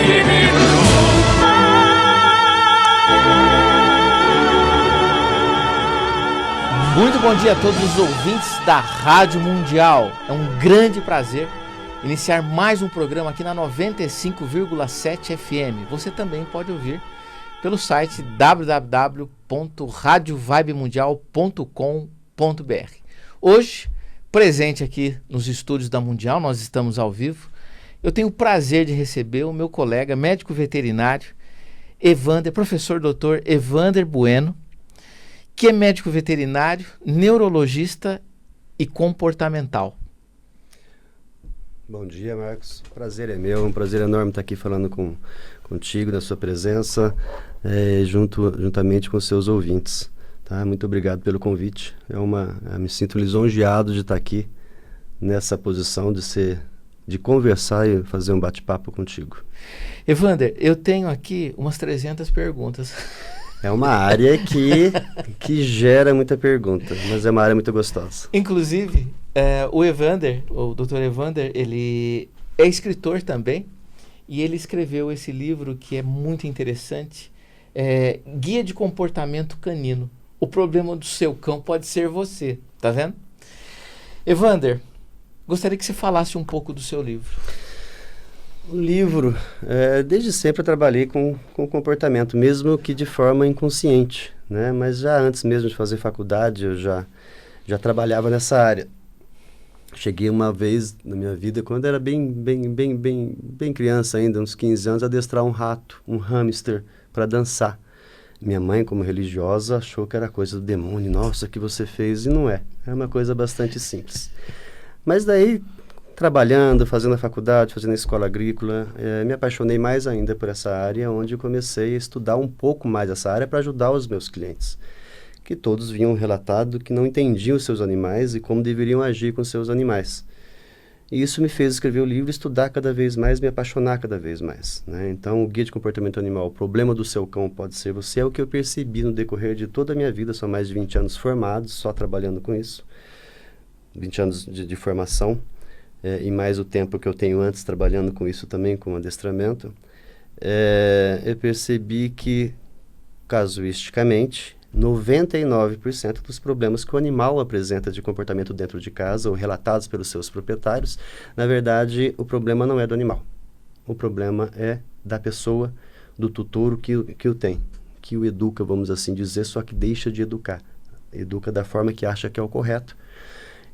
Muito bom dia a todos os ouvintes da Rádio Mundial. É um grande prazer iniciar mais um programa aqui na 95,7 FM. Você também pode ouvir pelo site www.radiovibemundial.com.br. Hoje, presente aqui nos estúdios da Mundial, nós estamos ao vivo. Eu tenho o prazer de receber o meu colega médico veterinário, professor doutor Evander Bueno, que é médico veterinário, neurologista e comportamental. Bom dia, Marcos. O prazer é meu, um prazer enorme estar aqui falando contigo, na sua presença, juntamente com os seus ouvintes. Tá? Muito obrigado pelo convite. Eu me sinto lisonjeado de estar aqui nessa posição de conversar e fazer um bate-papo contigo. Evander, eu tenho aqui umas 300 perguntas. É uma área que gera muita pergunta, mas é uma área muito gostosa. Inclusive, o Dr. Evander, ele é escritor também, e ele escreveu esse livro que é muito interessante, Guia de Comportamento Canino. O problema do seu cão pode ser você, tá vendo? Evander, gostaria que você falasse um pouco do seu livro. O livro, desde sempre eu trabalhei com comportamento, mesmo que de forma inconsciente, né? Mas já antes mesmo de fazer faculdade, eu já trabalhava nessa área. Cheguei uma vez na minha vida, quando era bem criança ainda, uns 15 anos, a adestrar um rato, um hamster, para dançar. Minha mãe, como religiosa, achou que era coisa do demônio. Nossa, o que você fez? E não é. É uma coisa bastante simples. Mas daí, trabalhando, fazendo a faculdade, fazendo a escola agrícola, me apaixonei mais ainda por essa área, onde eu comecei a estudar um pouco mais essa área para ajudar os meus clientes, que todos vinham relatado que não entendiam os seus animais e como deveriam agir com seus animais. E isso me fez escrever o livro, estudar cada vez mais, me apaixonar cada vez mais, né? Então, o Guia de Comportamento Animal, o problema do seu cão pode ser você, é o que eu percebi no decorrer de toda a minha vida, são mais de 20 anos formados, só trabalhando com isso, 20 anos de formação. E mais o tempo que eu tenho antes trabalhando com isso também, com adestramento, eu percebi que, casuisticamente, 99% dos problemas que o animal apresenta de comportamento dentro de casa ou relatados pelos seus proprietários, na verdade, o problema não é do animal. O problema é da pessoa, do tutor que o tem, que o educa, vamos assim dizer, só que deixa de educar. Educa da forma que acha que é o correto.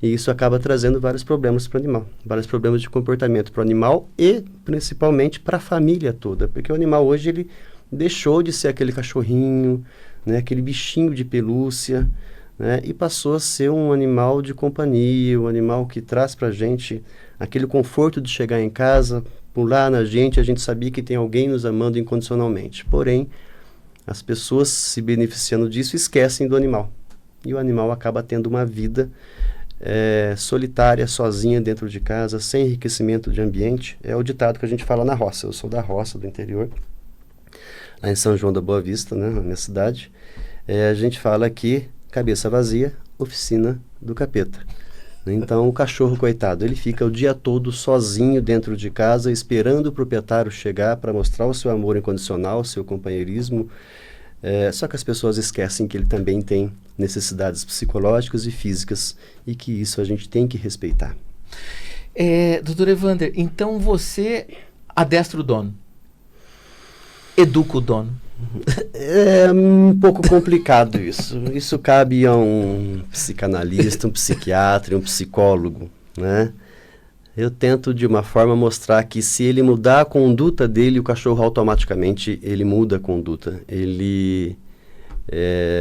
E isso acaba trazendo vários problemas para o animal, vários problemas de comportamento para o animal e principalmente para a família toda, porque o animal hoje ele deixou de ser aquele cachorrinho, né, aquele bichinho de pelúcia, né, e passou a ser um animal de companhia, um animal que traz para a gente aquele conforto de chegar em casa, pular na gente, a gente sabia que tem alguém nos amando incondicionalmente. Porém, as pessoas se beneficiando disso esquecem do animal. E o animal acaba tendo uma vida solitária, sozinha dentro de casa, sem enriquecimento de ambiente. É o ditado que a gente fala na roça. Eu sou da roça, do interior, lá em São João da Boa Vista, né, na minha cidade. A gente fala que cabeça vazia, oficina do capeta. Então, o cachorro, coitado, ele fica o dia todo sozinho dentro de casa, esperando o proprietário chegar para mostrar o seu amor incondicional, o seu companheirismo. Só que as pessoas esquecem que ele também tem necessidades psicológicas e físicas e que isso a gente tem que respeitar. Dr. Evander, então você adestra o dono, educa o dono. É um pouco complicado isso. Isso cabe a um psicanalista, um psiquiatra e um psicólogo, né? Eu tento de uma forma mostrar que se ele mudar a conduta dele, o cachorro automaticamente ele muda a conduta.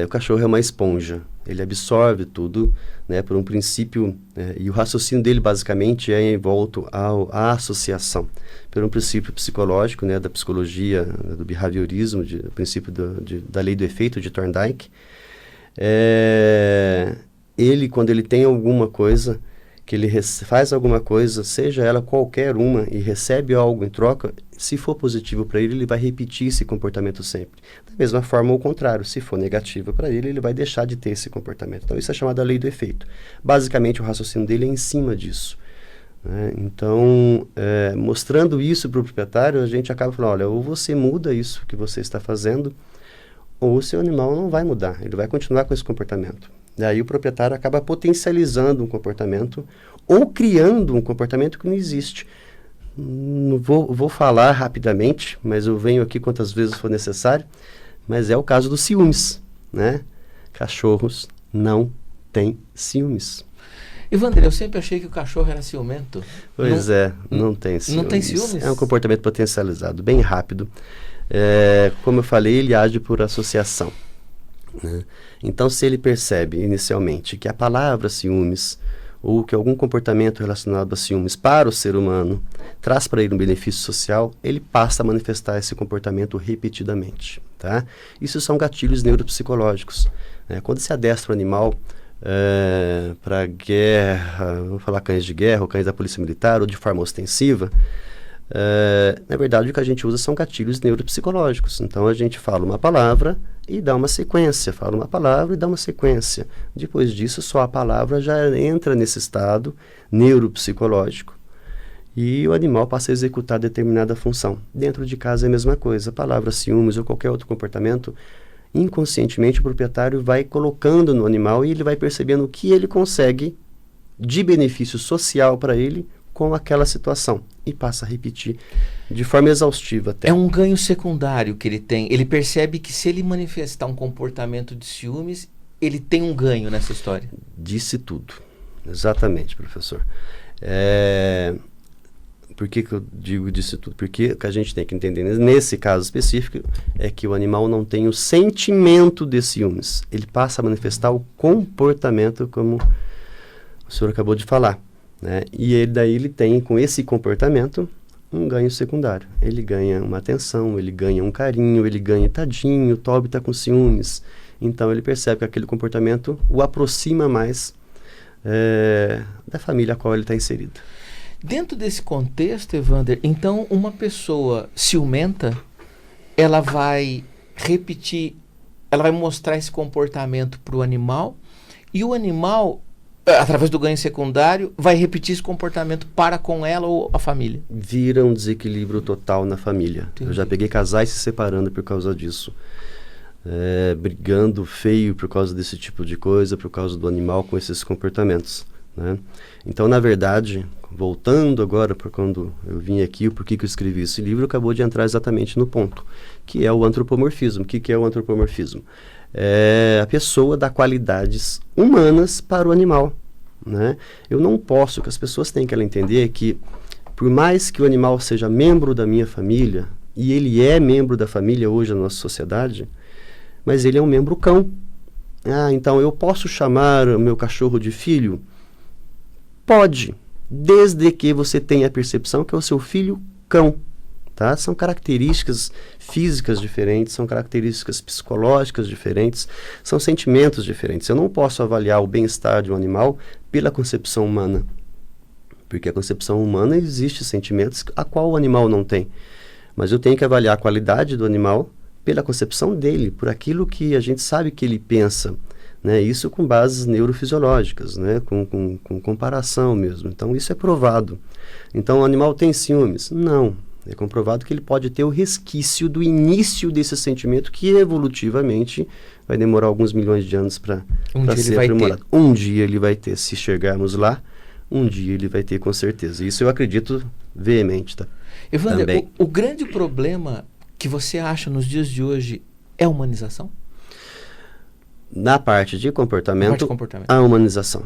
O cachorro é uma esponja, ele absorve tudo, né, por um princípio, e o raciocínio dele basicamente é envolto à associação, por um princípio psicológico, né, da psicologia, do behaviorismo, do princípio da lei do efeito de Thorndike. Ele, quando ele tem alguma coisa, que ele faz alguma coisa, seja ela qualquer uma, e recebe algo em troca, se for positivo para ele vai repetir esse comportamento sempre. Da mesma forma, ao contrário, se for negativo para ele vai deixar de ter esse comportamento. Então, isso é chamado a lei do efeito. Basicamente, o raciocínio dele é em cima disso, né? Então, mostrando isso para o proprietário, a gente acaba falando, olha, ou você muda isso que você está fazendo, ou o seu animal não vai mudar, ele vai continuar com esse comportamento. Daí o proprietário acaba potencializando um comportamento ou criando um comportamento que não existe. Não vou falar rapidamente, mas eu venho aqui quantas vezes for necessário, mas é o caso dos ciúmes, né? Cachorros não têm ciúmes. Evander, eu sempre achei que o cachorro era ciumento. Pois não tem ciúmes. Não tem ciúmes? É um comportamento potencializado, bem rápido. Como eu falei, ele age por associação, né? Então, se ele percebe inicialmente que a palavra ciúmes ou que algum comportamento relacionado a ciúmes para o ser humano traz para ele um benefício social, ele passa a manifestar esse comportamento repetidamente, tá? Isso são gatilhos neuropsicológicos. Quando se adestra o animal para guerra, vamos falar cães de guerra ou cães da polícia militar ou de forma ostensiva, na verdade o que a gente usa são gatilhos neuropsicológicos. Então a gente fala uma palavra e dá uma sequência, fala uma palavra e dá uma sequência. Depois disso, só a palavra já entra nesse estado neuropsicológico e o animal passa a executar determinada função. Dentro de casa é a mesma coisa, a palavra ciúmes ou qualquer outro comportamento, inconscientemente o proprietário vai colocando no animal e ele vai percebendo o que ele consegue de benefício social para ele com aquela situação e passa a repetir de forma exaustiva até. É um ganho secundário que ele tem. Ele percebe que se ele manifestar um comportamento de ciúmes, ele tem um ganho nessa história. Disse tudo. Exatamente, professor. Por que eu digo disse tudo? Porque o que a gente tem que entender nesse caso específico é que o animal não tem o sentimento de ciúmes. Ele passa a manifestar o comportamento, como o senhor acabou de falar, né? E daí ele tem, com esse comportamento, um ganho secundário. Ele ganha uma atenção, ele ganha um carinho, ele ganha tadinho, o Toby está com ciúmes. Então ele percebe que aquele comportamento o aproxima mais da família a qual ele está inserido. Dentro desse contexto, Evander, então uma pessoa ciumenta, ela vai repetir, ela vai mostrar esse comportamento para o animal e o animal, através do ganho secundário, vai repetir esse comportamento para com ela ou a família. Vira um desequilíbrio total na família. Entendi. Eu já peguei casais se separando por causa disso. Brigando feio por causa desse tipo de coisa, por causa do animal com esses comportamentos, né? Então, na verdade, voltando agora para quando eu vim aqui, por que eu escrevi esse livro, acabou de entrar exatamente no ponto, que é o antropomorfismo. O que é o antropomorfismo? É a pessoa dá qualidades humanas para o animal, né? Eu não posso, que as pessoas têm que entender que, por mais que o animal seja membro da minha família, e ele é membro da família hoje na nossa sociedade, mas ele é um membro cão. Então eu posso chamar o meu cachorro de filho? Pode, desde que você tenha a percepção que é o seu filho cão, tá? São características físicas diferentes, são características psicológicas diferentes, são sentimentos diferentes. Eu não posso avaliar o bem-estar de um animal pela concepção humana, porque a concepção humana existe sentimentos a qual o animal não tem. Mas eu tenho que avaliar a qualidade do animal pela concepção dele, por aquilo que a gente sabe que ele pensa, né? Isso com bases neurofisiológicas, né? Com comparação mesmo. Então, isso é provado. Então, o animal tem ciúmes? Não. É comprovado que ele pode ter o resquício do início desse sentimento que evolutivamente vai demorar alguns milhões de anos para ser aprimorado. Um dia ele vai ter, se chegarmos lá, um dia ele vai ter com certeza. Isso eu acredito veemente, tá? Evander, o grande problema que você acha nos dias de hoje é a humanização? Na parte de comportamento, a humanização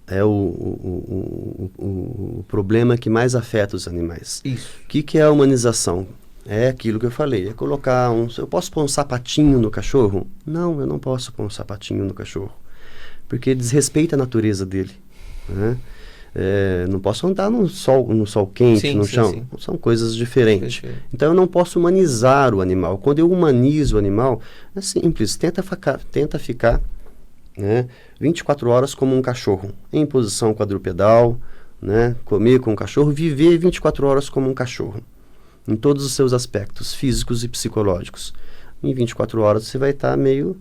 é o problema que mais afeta os animais. Isso. O que é a humanização? É aquilo que eu falei, é colocar eu posso pôr um sapatinho no cachorro? Não, eu não posso pôr um sapatinho no cachorro, porque desrespeita a natureza dele, né? Não posso andar no sol quente, no chão. Sim. São coisas diferentes. Então, eu não posso humanizar o animal. Quando eu humanizo o animal, é simples. Tenta ficar, né, 24 horas como um cachorro, em posição quadrupedal, né, comer com o cachorro, viver 24 horas como um cachorro, em todos os seus aspectos físicos e psicológicos. Em 24 horas, você vai estar meio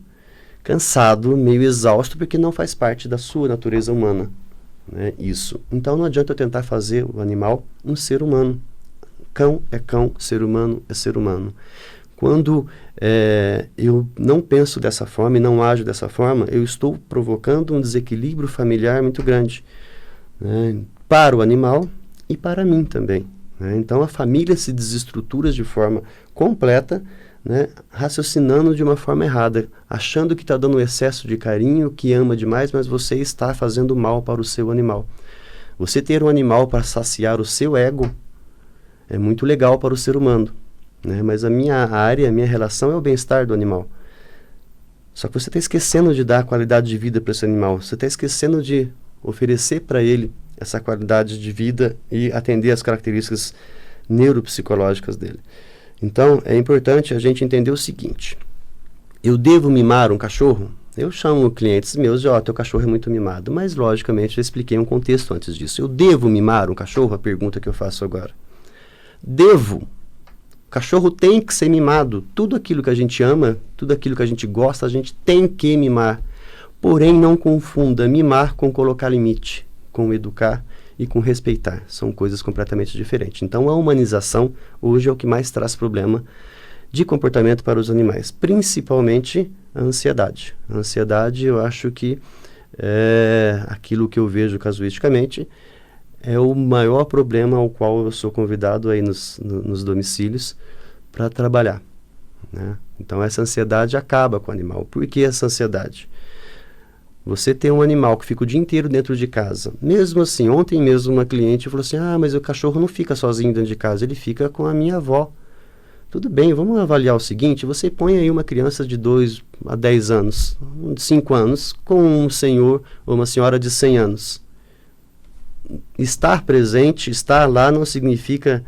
cansado, meio exausto, porque não faz parte da sua natureza humana. né? Isso. Então não adianta eu tentar fazer o animal um ser humano. Cão é cão, ser humano é ser humano. Quando eu não penso dessa forma e não ajo dessa forma, eu estou provocando um desequilíbrio familiar muito grande, né? Para o animal e para mim também, né? Então a família se desestrutura de forma completa, né? Raciocinando de uma forma errada, achando que está dando excesso de carinho, que ama demais, mas você está fazendo mal para o seu animal. Você ter um animal para saciar o seu ego é muito legal para o ser humano, né? Mas a minha relação é o bem-estar do animal. Só que você está esquecendo de dar qualidade de vida para esse animal. Você está esquecendo de oferecer para ele essa qualidade de vida e atender às características neuropsicológicas dele. Então, é importante a gente entender o seguinte: eu devo mimar um cachorro? Eu chamo clientes meus de, teu cachorro é muito mimado. Mas, logicamente, eu expliquei um contexto antes disso. Eu devo mimar um cachorro? A pergunta que eu faço agora. Devo. O cachorro tem que ser mimado. Tudo aquilo que a gente ama, tudo aquilo que a gente gosta, a gente tem que mimar. Porém, não confunda mimar com colocar limite, com educar e com respeitar. São coisas completamente diferentes. Então, a humanização hoje é o que mais traz problema de comportamento para os animais, principalmente a ansiedade. A ansiedade, eu acho que aquilo que eu vejo casuisticamente é o maior problema ao qual eu sou convidado aí nos domicílios para trabalhar, né? Então, essa ansiedade acaba com o animal. Por que essa ansiedade? Você tem um animal que fica o dia inteiro dentro de casa. Mesmo assim, ontem mesmo uma cliente falou assim, mas o cachorro não fica sozinho dentro de casa, ele fica com a minha avó. Tudo bem, vamos avaliar o seguinte, você põe aí uma criança de 2 a 10 anos, de 5 anos, com um senhor ou uma senhora de 100 anos. Estar presente, estar lá não significa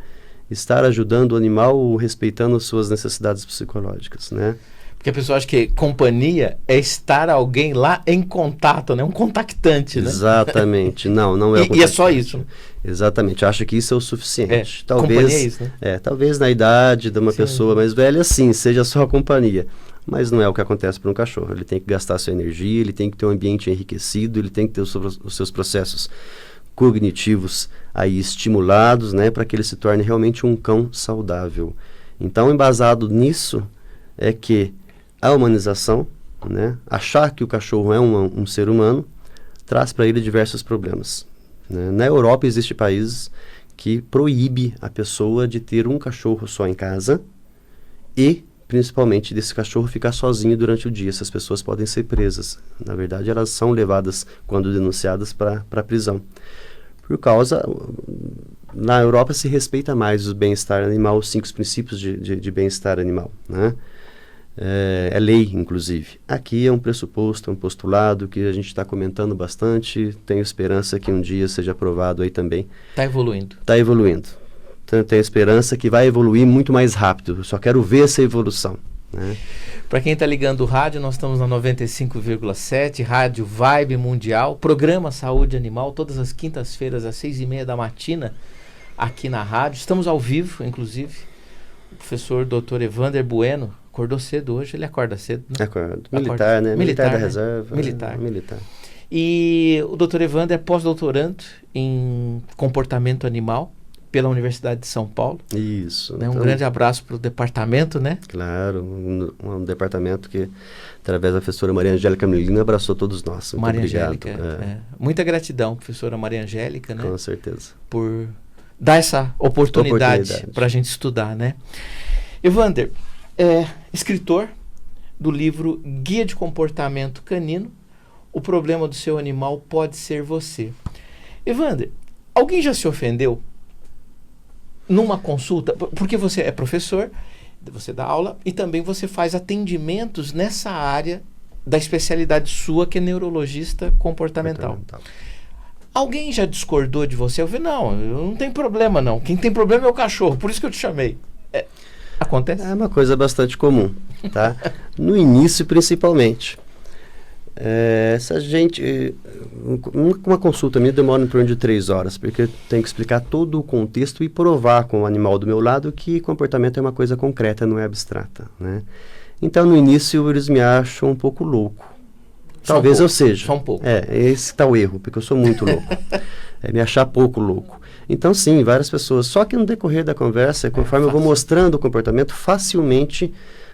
estar ajudando o animal ou respeitando suas necessidades psicológicas, né? Porque a pessoa acha que companhia é estar alguém lá em contato, né? Um contactante, né? Exatamente. Não é o e é só isso, né? Exatamente. Acho que isso é o suficiente. Talvez, companhia é isso, né? Talvez na idade de uma pessoa mais velha, sim, seja só a companhia. Mas não é o que acontece para um cachorro. Ele tem que gastar sua energia, ele tem que ter um ambiente enriquecido, ele tem que ter os seus processos cognitivos aí estimulados, né? Para que ele se torne realmente um cão saudável. Então, embasado nisso, é que a humanização, né, achar que o cachorro é um ser humano, traz para ele diversos problemas, né? Na Europa existem países que proíbe a pessoa de ter um cachorro só em casa e, principalmente, desse cachorro ficar sozinho durante o dia. Essas pessoas podem ser presas. Na verdade, elas são levadas, quando denunciadas, para a prisão. Por causa... Na Europa se respeita mais o bem-estar animal, os 5 princípios de bem-estar animal, né? É lei, inclusive. Aqui é um pressuposto, um postulado que a gente está comentando bastante. Tenho esperança que um dia seja aprovado aí também. Está evoluindo. Está evoluindo. Então, tenho esperança que vai evoluir muito mais rápido. Eu só quero ver essa evolução, né? Para quem está ligando o rádio, nós estamos na 95,7, Rádio Vibe Mundial, programa Saúde Animal, todas as quintas-feiras às 6h30 da matina, aqui na rádio. Estamos ao vivo, inclusive. O professor Dr. Evander Bueno acordou cedo hoje, ele acorda cedo, né? Acordo. Militar, né? Militar da reserva. Militar. Militar. E o Dr. Evander é pós-doutorando em comportamento animal pela Universidade de São Paulo. Isso. Né? Um grande abraço para o departamento, né? Claro, um departamento que, através da professora Maria Angélica Melina, abraçou todos nós. Muito Maria obrigado. Angélica. Muita gratidão, professora Maria Angélica, né? Com certeza. Por dar essa oportunidade para a gente estudar, né? Evander, escritor do livro Guia de Comportamento Canino, o problema do seu animal pode ser você. Evander, alguém já se ofendeu numa consulta? Porque você é professor, você dá aula e também você faz atendimentos nessa área da especialidade sua, que é neurologista comportamental. Alguém já discordou de você? Eu falei, não tem problema não. Quem tem problema é o cachorro, por isso que eu te chamei. Acontece? É uma coisa bastante comum, tá? No início, principalmente. Essa gente... Uma consulta minha demora em torno de 3 horas, porque eu tenho que explicar todo o contexto e provar com o animal do meu lado que comportamento é uma coisa concreta, não é abstrata, né? Então, no início, eles me acham um pouco louco. Talvez eu seja. Só um pouco. Esse está o erro, porque eu sou muito louco. É me achar pouco louco. Então, sim, várias pessoas. Só que no decorrer da conversa, conforme eu vou mostrando o comportamento, facilmente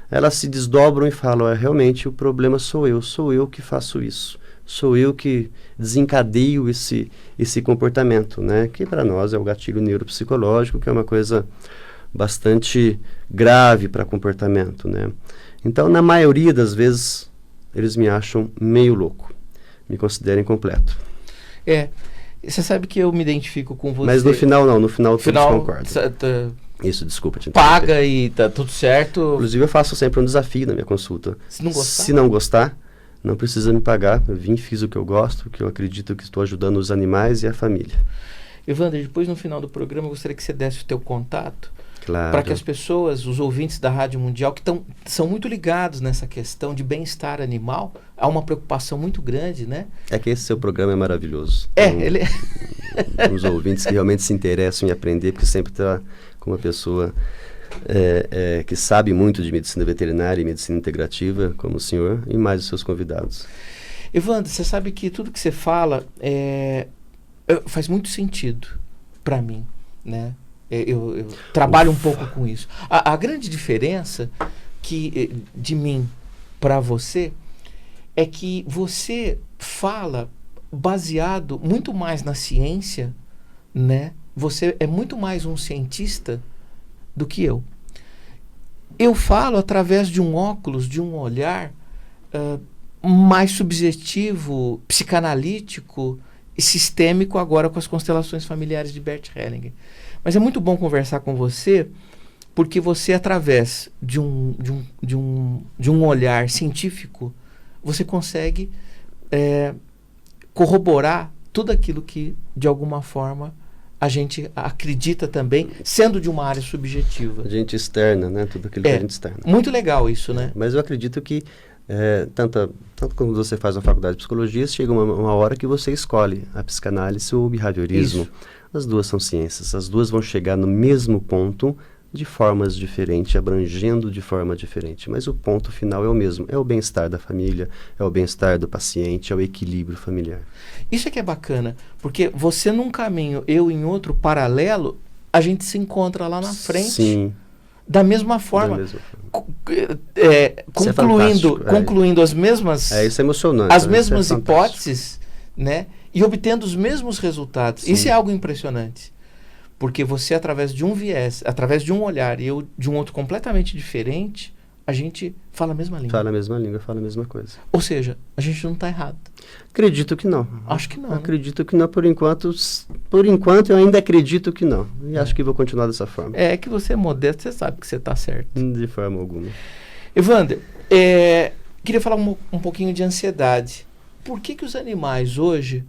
elas se desdobram e falam, realmente o problema sou eu que faço isso. Sou eu que desencadeio esse comportamento, né? Que para nós é o gatilho neuropsicológico, que é uma coisa bastante grave para comportamento, né? Então, na maioria das vezes, eles me acham meio louco, me consideram incompleto. Você sabe que eu me identifico com você. Mas no final não, no final todos concordam. Isso, desculpa te interromper. Paga e tá tudo certo. Inclusive eu faço sempre um desafio na minha consulta. Se não gostar, não precisa me pagar. Eu fiz o que eu gosto, que eu acredito que estou ajudando os animais e a família. Evander, depois no final do programa eu gostaria que você desse o teu contato. Claro. Para que as pessoas, os ouvintes da Rádio Mundial, que são muito ligados nessa questão de bem-estar animal, há uma preocupação muito grande, né? É que esse seu programa é maravilhoso. Ele... Os ouvintes que realmente se interessam em aprender, porque sempre está com uma pessoa que sabe muito de medicina veterinária e medicina integrativa, como o senhor, e mais os seus convidados. Evander, você sabe que tudo que você fala faz muito sentido para mim, né? Eu trabalho um pouco com isso. A grande diferença de mim para você é que você fala baseado muito mais na ciência, né? Você é muito mais um cientista do que eu. Eu falo através de um óculos, de um olhar mais subjetivo, psicanalítico e sistêmico agora com as constelações familiares de Bert Hellinger. Mas é muito bom conversar com você, porque você, através de um olhar científico, você consegue corroborar tudo aquilo que, de alguma forma, a gente acredita também, sendo de uma área subjetiva. A gente externa, né? Tudo aquilo que a gente externa. Muito legal isso, né? Mas eu acredito que, tanto quando você faz a faculdade de psicologia, chega uma hora que você escolhe a psicanálise ou o behaviorismo. Isso. As duas são ciências, as duas vão chegar no mesmo ponto de formas diferentes, abrangendo de forma diferente, mas o ponto final é o mesmo, é o bem-estar da família, é o bem-estar do paciente, é o equilíbrio familiar. Isso é que é bacana, porque você num caminho, eu em outro paralelo, a gente se encontra lá na frente. Sim. Da mesma forma. Da mesma forma. Concluindo as mesmas... isso é emocionante. As mesmas hipóteses, né? E obtendo os mesmos resultados. Sim. Isso é algo impressionante. Porque você, através de um viés, através de um olhar e eu de um outro completamente diferente, a gente fala a mesma língua. Fala a mesma língua, fala a mesma coisa. Ou seja, a gente não está errado. Acredito que não. Acho que não. Acredito que não por enquanto. Por enquanto eu ainda acredito que não. E acho que vou continuar dessa forma. É que você é modesto, você sabe que você está certo. De forma alguma. Evander, queria falar um pouquinho de ansiedade. Por que os animais hoje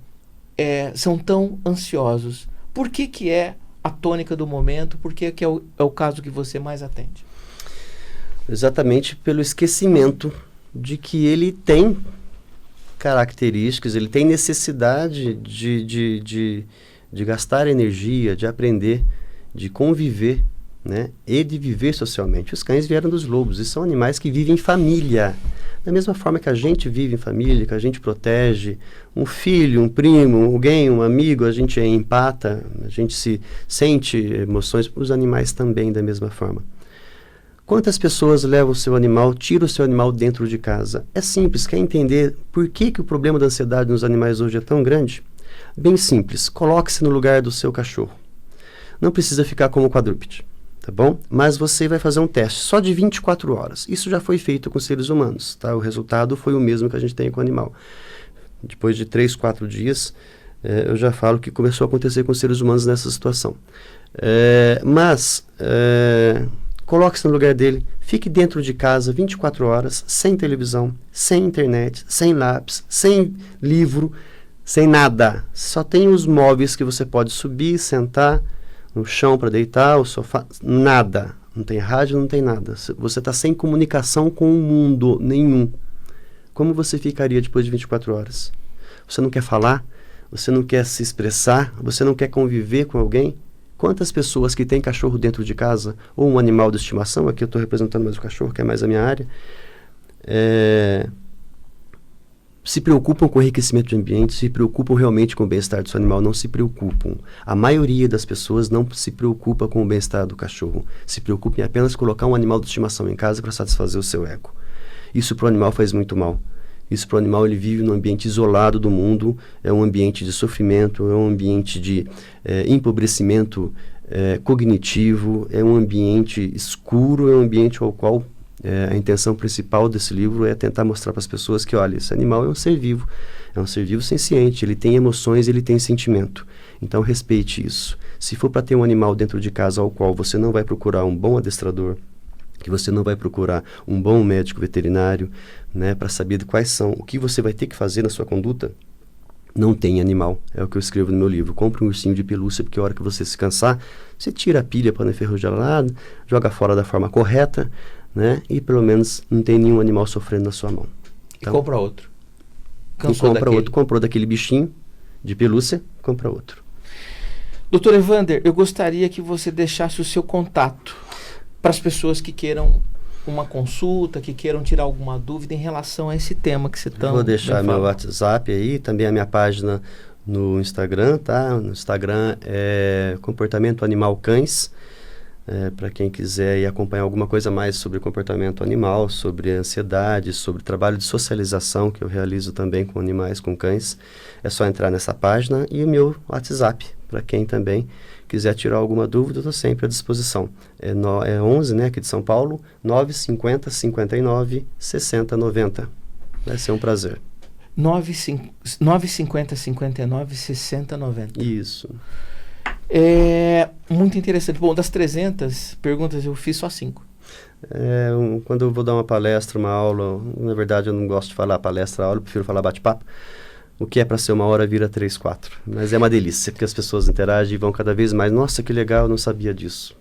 são tão ansiosos? Por que é a tônica do momento? Por que é o caso que você mais atende? Exatamente pelo esquecimento de que ele tem características, ele tem necessidade de gastar energia, de aprender, de conviver, né? E de viver socialmente. Os cães vieram dos lobos e são animais que vivem em família. Da mesma forma que a gente vive em família, que a gente protege um filho, um primo, alguém, um amigo, a gente empata, a gente se sente emoções, os animais também da mesma forma. Quantas pessoas levam o seu animal, tiram o seu animal dentro de casa? É simples, quer entender por que o problema da ansiedade nos animais hoje é tão grande? Bem simples, coloque-se no lugar do seu cachorro. Não precisa ficar como quadrúpede. Tá bom? Mas você vai fazer um teste só de 24 horas. Isso já foi feito com seres humanos, tá? O resultado foi o mesmo que a gente tem com o animal. Depois de 3, 4 dias, eu já falo que começou a acontecer com os seres humanos nessa situação. Coloque-se no lugar dele, fique dentro de casa 24 horas, sem televisão, sem internet, sem lápis, sem livro, sem nada. Só tem os móveis que você pode subir, sentar, no chão para deitar, o sofá, nada. Não tem rádio, não tem nada. Você está sem comunicação com o mundo nenhum. Como você ficaria depois de 24 horas? Você não quer falar? Você não quer se expressar? Você não quer conviver com alguém? Quantas pessoas que têm cachorro dentro de casa, ou um animal de estimação, aqui eu estou representando mais o cachorro, que é mais a minha área, se preocupam com o enriquecimento de ambiente, se preocupam realmente com o bem-estar do seu animal, não se preocupam. A maioria das pessoas não se preocupa com o bem-estar do cachorro, se preocupa em apenas colocar um animal de estimação em casa para satisfazer o seu ego. Isso para o animal faz muito mal. Isso para o animal, ele vive num ambiente isolado do mundo, é um ambiente de sofrimento, é um ambiente de empobrecimento cognitivo, é um ambiente escuro, é um ambiente ao qual a intenção principal desse livro é tentar mostrar para as pessoas que, olha, esse animal é um ser vivo senciente, ele tem emoções, ele tem sentimento. Então respeite isso. Se for para ter um animal dentro de casa ao qual você não vai procurar um bom adestrador, que você não vai procurar um bom médico veterinário, né, para saber quais são, o que você vai ter que fazer na sua conduta, não tem animal. É o que eu escrevo no meu livro. Compre um ursinho de pelúcia, porque a hora que você se cansar, você tira a pilha para não enferrujar lá, joga fora da forma correta, né, e pelo menos não tem nenhum animal sofrendo na sua mão. Então, e compra outro. Comprou daquele bichinho de pelúcia, compra outro. Doutor Evander, eu gostaria que você deixasse o seu contato para as pessoas que queiram uma consulta, que queiram tirar alguma dúvida em relação a esse tema que você está... Vou deixar meu WhatsApp aí, também a minha página no Instagram, tá? No Instagram é Comportamento Animal Cães, para quem quiser ir acompanhar alguma coisa mais sobre comportamento animal, sobre ansiedade, sobre trabalho de socialização que eu realizo também com animais, com cães. É só entrar nessa página e o meu WhatsApp, para quem também quiser tirar alguma dúvida, eu estou sempre à disposição. É 11, né, aqui de São Paulo, 950 59 60 90. Vai ser um prazer. 950 59 60 90. Isso. É muito interessante. Bom, das 300 perguntas eu fiz só 5. Quando eu vou dar uma palestra, uma aula, na verdade eu não gosto de falar palestra, aula, eu prefiro falar bate-papo. O que é para ser 1 hora vira 3, 4. Mas é uma delícia, porque as pessoas interagem e vão cada vez mais. Nossa, que legal, eu não sabia disso.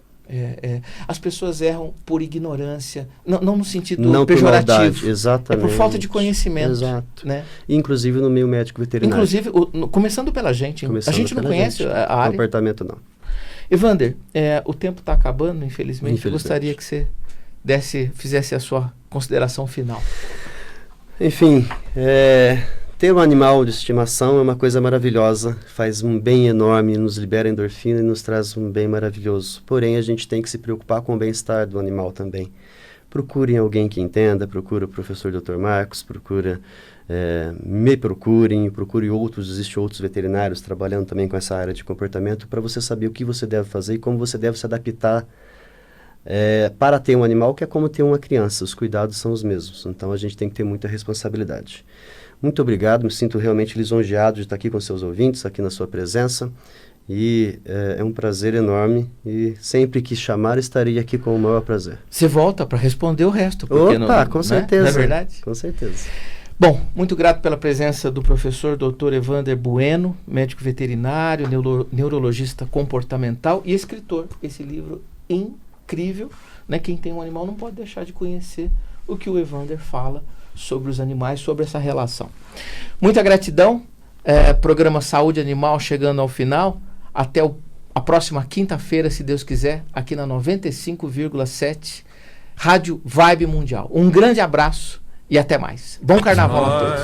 As pessoas erram por ignorância, não no sentido não pejorativo. Por maldade, exatamente. É por falta de conhecimento. Exato. Né? Inclusive no meio médico veterinário. Inclusive, começando pela gente. A gente não conhece a área. Comportamento não. Evander, o tempo está acabando, infelizmente. Eu gostaria que você fizesse a sua consideração final. Enfim, ter um animal de estimação é uma coisa maravilhosa, faz um bem enorme, nos libera endorfina e nos traz um bem maravilhoso. Porém, a gente tem que se preocupar com o bem-estar do animal também. Procurem alguém que entenda, procure o professor Dr. Marcos, me procure outros, existem outros veterinários trabalhando também com essa área de comportamento, para você saber o que você deve fazer e como você deve se adaptar para ter um animal, que é como ter uma criança, os cuidados são os mesmos, então a gente tem que ter muita responsabilidade. Muito obrigado, me sinto realmente lisonjeado de estar aqui com seus ouvintes, aqui na sua presença, e é um prazer enorme, e sempre que chamar estarei aqui com o maior prazer. Você volta para responder o resto. Opa, com certeza. Não é verdade? Com certeza. Bom, muito grato pela presença do professor Dr. Evander Bueno, médico veterinário, neurologista comportamental e escritor. Esse livro incrível, né? Quem tem um animal não pode deixar de conhecer o que o Evander fala sobre os animais, sobre essa relação. Muita gratidão. Programa Saúde Animal chegando ao final. Até a próxima quinta-feira, se Deus quiser, aqui na 95,7 Rádio Vibe Mundial. Um grande abraço e até mais. Bom carnaval a todos.